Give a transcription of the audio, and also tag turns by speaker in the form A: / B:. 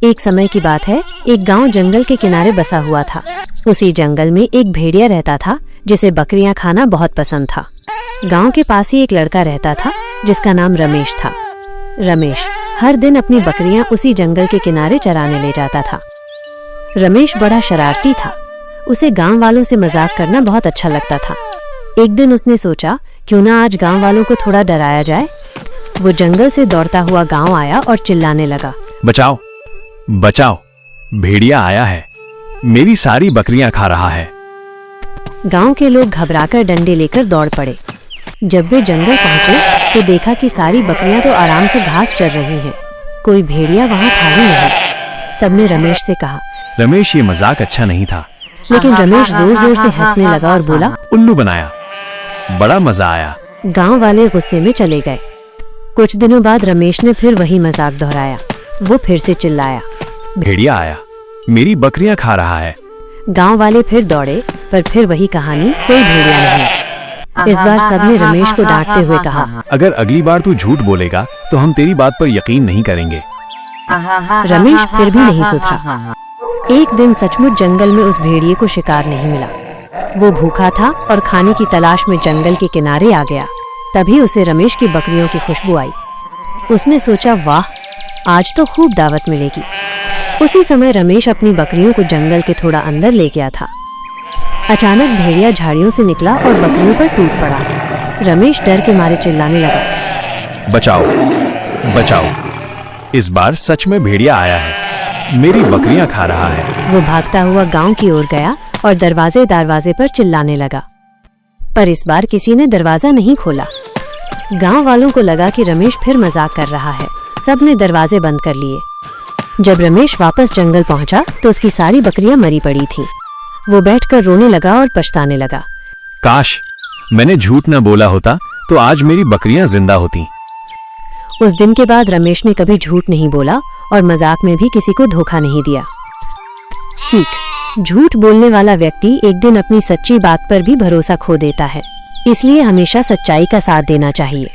A: एक समय की बात है, एक गांव जंगल के किनारे बसा हुआ था। उसी जंगल में एक भेड़िया रहता था जिसे बकरियां खाना बहुत पसंद था। गांव के पास ही एक लड़का रहता था जिसका नाम रमेश था। रमेश हर दिन अपनी बकरियां उसी जंगल के किनारे चराने ले जाता था। रमेश बड़ा शरारती था। उसे गांव वालों से मजाक करना बहुत अच्छा लगता था। एक दिन उसने सोचा, क्यों ना आज गांव वालों को थोड़ा डराया जाए। वो जंगल से दौड़ता हुआ गांव आया और चिल्लाने लगा,
B: बचाओ बचाओ, भेड़िया आया है, मेरी सारी बकरियां खा रहा है।
A: गांव के लोग घबराकर डंडे लेकर दौड़ पड़े। जब वे जंगल पहुंचे तो देखा कि सारी बकरियां तो आराम से घास चर रही हैं। कोई भेड़िया वहां था ही नहीं। सबने रमेश से कहा,
B: रमेश, ये मजाक अच्छा नहीं था।
A: लेकिन रमेश जोर जोर से हंसने लगा और बोला,
B: उल्लू बनाया, बड़ा मजा आया।
A: गांव वाले गुस्से में चले गए। कुछ दिनों बाद रमेश ने फिर वही मजाक दोहराया। वो फिर से चिल्लाया,
B: भेड़िया आया, मेरी बकरियां खा रहा है।
A: गांव वाले फिर दौड़े, पर फिर वही कहानी, कोई भेड़िया नहीं। इस बार सबने रमेश को डांटते हुए कहा,
B: अगर अगली बार तू झूठ बोलेगा तो हम तेरी बात पर यकीन नहीं करेंगे।
A: रमेश फिर भी नहीं सुधरा। एक दिन सचमुच जंगल में उस भेड़िए को शिकार नहीं मिला। वो भूखा था और खाने की तलाश में जंगल के किनारे आ गया। तभी उसे रमेश की बकरियों की खुशबू आई। उसने सोचा, वाह, आज तो खूब दावत मिलेगी। उसी समय रमेश अपनी बकरियों को जंगल के थोड़ा अंदर ले गया था। अचानक भेड़िया झाड़ियों से निकला और बकरियों पर टूट पड़ा। रमेश डर के मारे चिल्लाने लगा,
B: बचाओ बचाओ, इस बार सच में भेड़िया आया है, मेरी बकरियां खा रहा है।
A: वो भागता हुआ गांव की ओर गया और दरवाजे पर चिल्लाने लगा, पर इस बार किसी ने दरवाजा नहीं खोला। गांव वालों को लगा कि रमेश फिर मजाक कर रहा है। सबने दरवाजे बंद कर लिए। जब रमेश वापस जंगल पहुंचा तो उसकी सारी बकरियां मरी पड़ी थीं। वो बैठकर रोने लगा और पछताने लगा,
B: काश मैंने झूठ न बोला होता तो आज मेरी बकरियां जिंदा होती।
A: उस दिन के बाद रमेश ने कभी झूठ नहीं बोला और मजाक में भी किसी को धोखा नहीं दिया। सीख: झूठ बोलने वाला व्यक्ति एक दिन अपनी सच्ची बात पर भी भरोसा खो देता है। इसलिए हमेशा सच्चाई का साथ देना चाहिए।